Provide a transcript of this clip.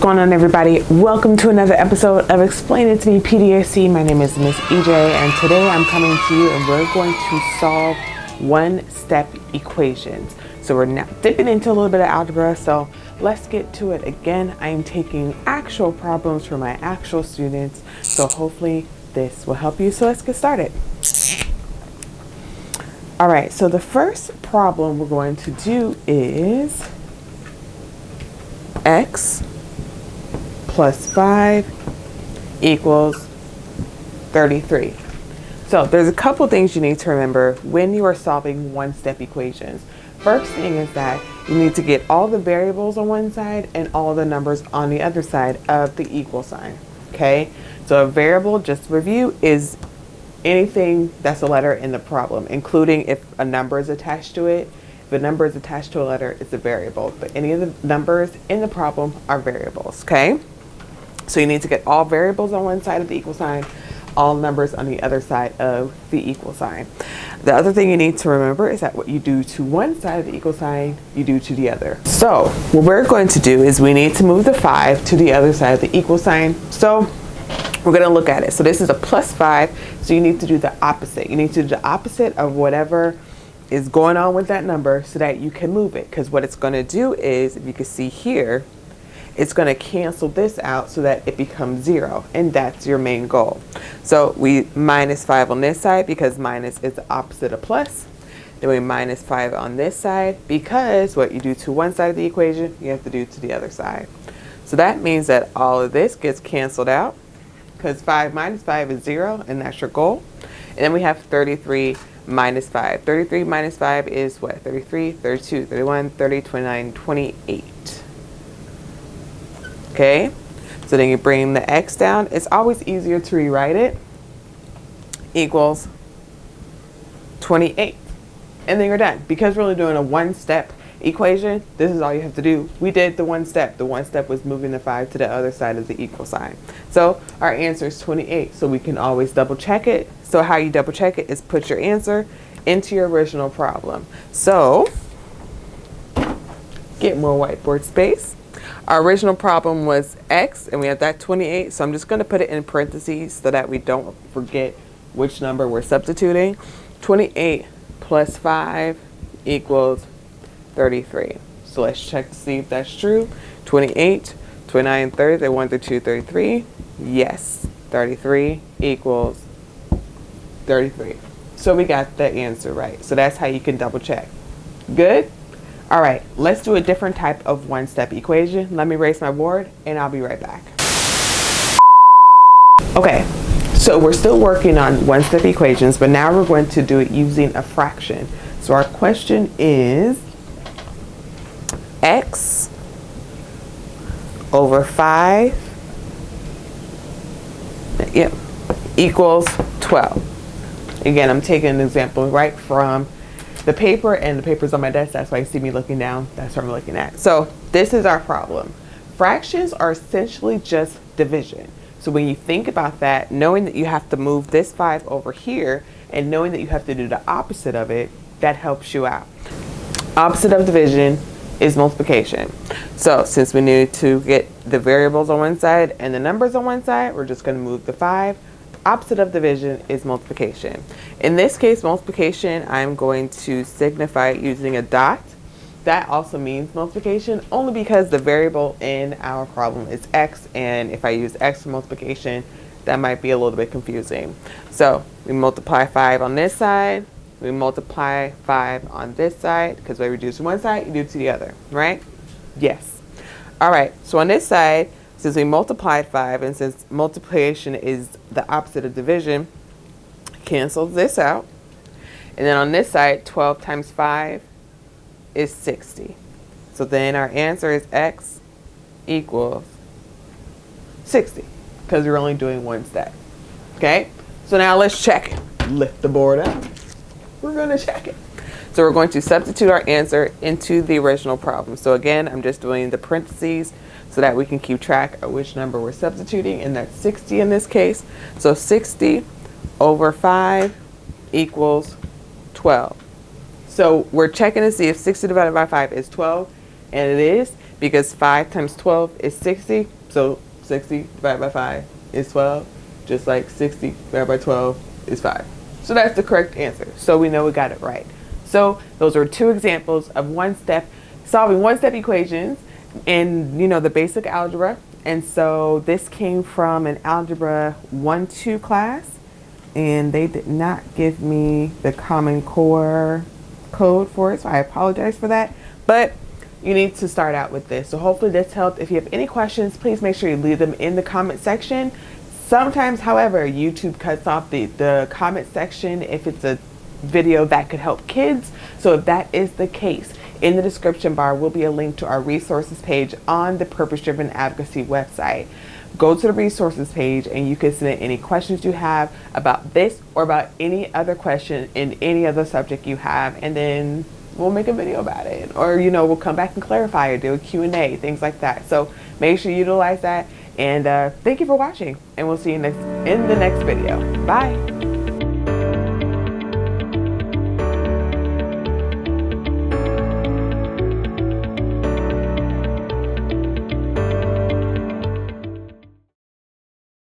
going on, everybody? Welcome to another episode of Explain It to Me PDSC. My name is Miss EJ, and today I'm coming to you and we're going to solve one-step equations. So we're now dipping into a little bit of algebra, so let's get to it. Again, I am taking actual problems from my actual students, so hopefully this will help you. So let's get started. All right, so the first problem we're going to do is x plus 5 equals 33. So there's a couple things you need to remember when you are solving one-step equations. First thing is that you need to get all the variables on one side and all the numbers on the other side of the equal sign, okay? So a variable, just to review, is anything that's a letter in the problem, including if a number is attached to it. If a number is attached to a letter, it's a variable, but any of the numbers in the problem are variables, okay? So you need to get all variables on one side of the equal sign, all numbers on the other side of the equal sign. The other thing you need to remember is that what you do to one side of the equal sign, you do to the other. So what we're going to do is we need to move the 5 to the other side of the equal sign. So we're going to look at it. So this is a plus 5, so you need to do the opposite. You need to do the opposite of whatever is going on with that number so that you can move it. Because what it's going to do is, if you can see here, it's going to cancel this out so that it becomes 0, and that's your main goal. So we minus 5 on this side because minus is the opposite of plus. Then we minus 5 on this side because what you do to one side of the equation, you have to do to the other side. So that means that all of this gets canceled out because 5 minus 5 is 0, and that's your goal. And then we have 33 minus 5. 33 minus 5 is what? 33, 32, 31, 30, 29, 28. Okay, so then you bring the x down. It's always easier to rewrite it. Equals 28. And then you're done. Because we're only doing a one-step equation, this is all you have to do. We did the one step. The one step was moving the 5 to the other side of the equal sign. So our answer is 28. So we can always double check it. So how you double check it is put your answer into your original problem. So get more whiteboard space. Our original problem was x, and we have that 28, so I'm just going to put it in parentheses so that we don't forget which number we're substituting. 28 plus 5 equals 33. So let's check to see if that's true. 28, 29, 30, 31, 32, 33. Yes, 33 equals 33. So we got the answer right. So that's how you can double check. Good? All right, let's do a different type of one-step equation. Let me erase my board and I'll be right back. Okay, so we're still working on one-step equations, but now we're going to do it using a fraction. So our question is x over 5 equals 12. Again, I'm taking an example right from the paper, and the paper's on my desk. That's why you see me looking down. That's what I'm looking at. So this is our problem. Fractions are essentially just division. So when you think about that, knowing that you have to move this 5 over here and knowing that you have to do the opposite of it, that helps you out. Opposite of division is multiplication. So since we need to get the variables on one side and the numbers on one side, we're just going to move the 5. Opposite of division is multiplication. In this case, multiplication, I'm going to signify it using a dot. That also means multiplication only because the variable in our problem is x, and if I use x for multiplication, that might be a little bit confusing. So we multiply 5 on this side, we multiply 5 on this side, because when we reduce to one side, you do to the other, right? Yes. All right, so on this side, since we multiplied 5, and since multiplication is the opposite of division, cancel this out. And then on this side, 12 times 5 is 60. So then our answer is x equals 60, because we're only doing one step. Okay? So now let's check it. Lift the board up. We're going to check it. So we're going to substitute our answer into the original problem. So again, I'm just doing the parentheses so that we can keep track of which number we're substituting, and that's 60 in this case. So 60 over 5 equals 12. So we're checking to see if 60 divided by 5 is 12, and it is. because 5 times 12 is 60. So 60 divided by 5 is 12, just like 60 divided by 12 is 5. So that's the correct answer. So we know we got it right. So those are 2 examples of solving one-step equations in, the basic algebra. And so this came from an Algebra 1-2 class, and they did not give me the Common Core code for it, so I apologize for that. But you need to start out with this. So hopefully this helped. If you have any questions, please make sure you leave them in the comment section. Sometimes, however, YouTube cuts off the comment section if it's a video that could help kids. So if that is the case, in the description bar will be a link to our resources page on the Purpose Driven Advocacy website. Go to the resources page and you can submit any questions you have about this or about any other question in any other subject you have, and then we'll make a video about it, or we'll come back and clarify or do a Q&A, things like that. So make sure you utilize that, and thank you for watching, and we'll see you in the next video. Bye.